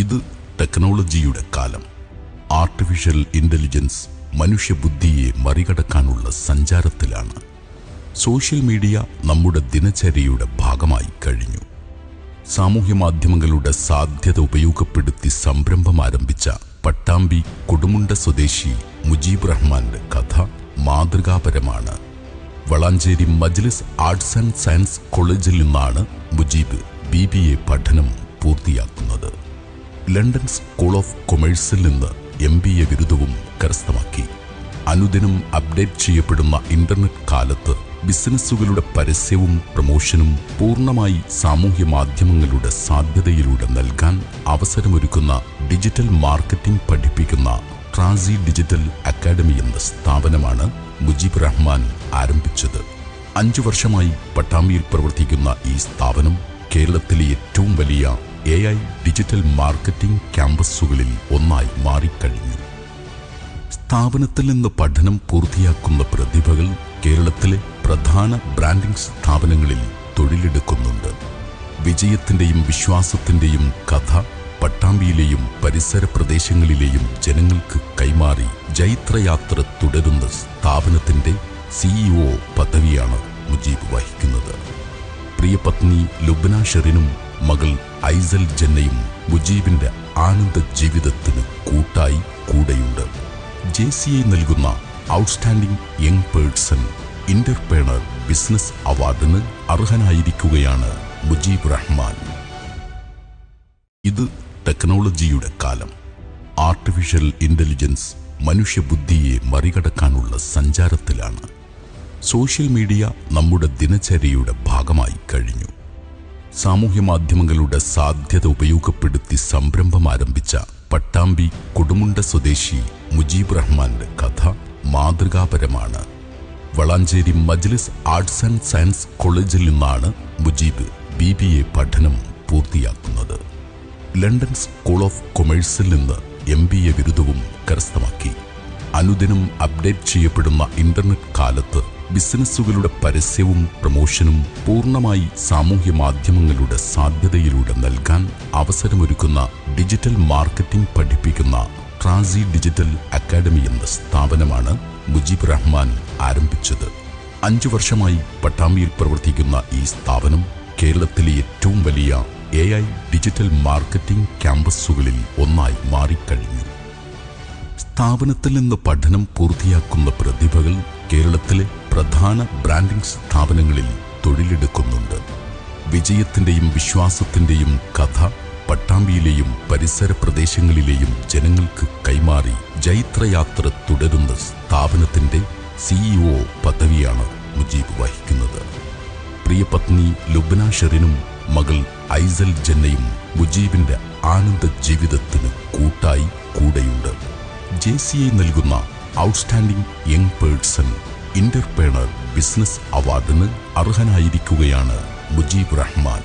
ഇത് ടെക്നോളജിയുടെ കാലം. ആർട്ടിഫിഷ്യൽ ഇന്റലിജൻസ് മനുഷ്യബുദ്ധിയെ മറികടക്കാനുള്ള സഞ്ചാരത്തിലാണ്. സോഷ്യൽ മീഡിയ നമ്മുടെ ദിനചര്യയുടെ ഭാഗമായി കഴിഞ്ഞു. സാമൂഹ്യ മാധ്യമങ്ങളുടെ സാധ്യത ഉപയോഗപ്പെടുത്തി സംരംഭം ആരംഭിച്ച പട്ടാമ്പി കൊടുമുണ്ട സ്വദേശി മുജീബ് റഹ്മാന്റെ കഥ മാതൃകാപരമാണ്. വളാഞ്ചേരി മജ്ലിസ് ആർട്സ് ആൻഡ് സയൻസ് കോളേജിൽ നിന്നാണ് മുജീബ് BBA പഠനം പൂർത്തിയാക്കുന്നത്. ലണ്ടൻ സ്കൂൾ ഓഫ് കൊമേഴ്സിൽ നിന്ന് MBA ബിരുദവും കരസ്ഥമാക്കി. അനുദിനം അപ്ഡേറ്റ് ചെയ്യപ്പെടുന്ന ഇന്റർനെറ്റ് കാലത്ത് ബിസിനസ്സുകളുടെ പരസ്യവും പ്രമോഷനും പൂർണ്ണമായി സാമൂഹ്യ മാധ്യമങ്ങളുടെ സാധ്യതയിലൂടെ നൽകാൻ അവസരമൊരുക്കുന്ന ഡിജിറ്റൽ മാർക്കറ്റിംഗ് പഠിപ്പിക്കുന്ന ട്രാസി ഡിജിറ്റൽ അക്കാഡമി എന്ന സ്ഥാപനമാണ് മുജീബ് റഹ്മാൻ ആരംഭിച്ചത്. 5 വർഷമായി പട്ടാമ്പിയിൽ പ്രവർത്തിക്കുന്ന ഈ സ്ഥാപനം കേരളത്തിലെ ഏറ്റവും വലിയ AI ഡിജിറ്റൽ മാർക്കറ്റിംഗ് ക്യാമ്പസുകളിൽ ഒന്നായി മാറിക്കഴിഞ്ഞു. സ്ഥാപനത്തിൽ നിന്ന് പഠനം പൂർത്തിയാക്കുന്ന പ്രതിഭകൾ കേരളത്തിലെ പ്രധാന ബ്രാൻഡിംഗ് സ്ഥാപനങ്ങളിൽ തൊഴിലെടുക്കുന്നുണ്ട്. വിജയത്തിന്റെയും വിശ്വാസത്തിന്റെയും കഥ പട്ടാമ്പിയിലെയും പരിസര പ്രദേശങ്ങളിലെയും ജനങ്ങൾക്ക് കൈമാറി ജൈത്രയാത്ര തുടരുന്ന സ്ഥാപനത്തിന്റെ CEO പദവിയാണ് മുജീബ് വഹിക്കുന്നത്. പ്രിയ പത്നി ലുബ്ന ഷെറിനും മകൾ ഐസൽ ജന്നയും മുജീബിന്റെ ആനന്ദ ജീവിതത്തിന് കൂട്ടായി കൂടെയുണ്ട്. JCI നൽകുന്ന ഔട്ട്സ്റ്റാൻഡിംഗ് യങ് പേഴ്സൺ ഇന്റർപ്രണർ ബിസിനസ് അവാർഡിന് അർഹനായിരിക്കുകയാണ് മുജീബ് റഹ്മാൻ. ഇത് ടെക്നോളജിയുടെ കാലം. ആർട്ടിഫിഷ്യൽ ഇന്റലിജൻസ് മനുഷ്യബുദ്ധിയെ മറികടക്കാനുള്ള സഞ്ചാരത്തിലാണ്. സോഷ്യൽ മീഡിയ നമ്മുടെ ദിനചര്യയുടെ ഭാഗമായി കഴിഞ്ഞു. സാമൂഹ്യ മാധ്യമങ്ങളുടെ സാധ്യത ഉപയോഗപ്പെടുത്തി സംരംഭം ആരംഭിച്ച പട്ടാമ്പി കൊടുമുണ്ട സ്വദേശി മുജീബ് റഹ്മാന്റെ കഥ മാതൃകാപരമാണ്. വളാഞ്ചേരി മജ്ലിസ് ആർട്സ് ആൻഡ് സയൻസ് കോളേജിൽ നിന്നാണ് മുജീബ് BBA പഠനം പൂർത്തിയാക്കുന്നത്. ലണ്ടൻ സ്കൂൾ ഓഫ് കൊമേഴ്സിൽ നിന്ന് MBA ബിരുദവും കരസ്ഥമാക്കി. അനുദിനം അപ്ഡേറ്റ് ചെയ്യപ്പെടുന്ന ഇന്റർനെറ്റ് കാലത്ത് ബിസിനസ്സുകളുടെ പരസ്യവും പ്രമോഷനും പൂർണ്ണമായി സാമൂഹ്യ മാധ്യമങ്ങളുടെ സാധ്യതയിലൂടെ നൽകാൻ അവസരമൊരുക്കുന്ന ഡിജിറ്റൽ മാർക്കറ്റിംഗ് പഠിപ്പിക്കുന്ന ട്രാസി ഡിജിറ്റൽ അക്കാഡമി എന്ന സ്ഥാപനമാണ് മുജീബ് റഹ്മാൻ ആരംഭിച്ചത്. 5 വർഷമായി പട്ടാമ്പിയിൽ പ്രവർത്തിക്കുന്ന ഈ സ്ഥാപനം കേരളത്തിലെ ഏറ്റവും വലിയ AI ഡിജിറ്റൽ മാർക്കറ്റിംഗ് ക്യാമ്പസുകളിൽ ഒന്നായി മാറിക്കഴിഞ്ഞു. സ്ഥാപനത്തിൽ നിന്ന് പഠനം പൂർത്തിയാക്കുന്ന പ്രതിഭകൾ കേരളത്തിലെ പ്രധാന ബ്രാൻഡിംഗ് സ്ഥാപനങ്ങളിൽ തൊഴിലെടുക്കുന്നുണ്ട്. വിജയത്തിന്റെയും വിശ്വാസത്തിന്റെയും കഥ പട്ടാമ്പിയിലെയും പരിസര പ്രദേശങ്ങളിലെയും ജനങ്ങൾക്ക് കൈമാറി ജൈത്രയാത്ര തുടരുന്ന സ്ഥാപനത്തിന്റെ CEO പദവിയാണ് മുജീബ് വഹിക്കുന്നത്. പ്രിയ പത്നി ലുബ്ന ഷെറിനും മകൾ ഐസൽ ജന്നയും മുജീബിന്റെ ആനന്ദ ജീവിതത്തിന് കൂട്ടായി കൂടെയുണ്ട്. JCI നൽകുന്ന ഔട്ട്സ്റ്റാൻഡിംഗ് യങ് പേഴ്സൺ ഇന്റർപ്രണർ ബിസിനസ് അവാർഡിന് അർഹനായിരിക്കുകയാണ് മുജീബ് റഹ്മാൻ.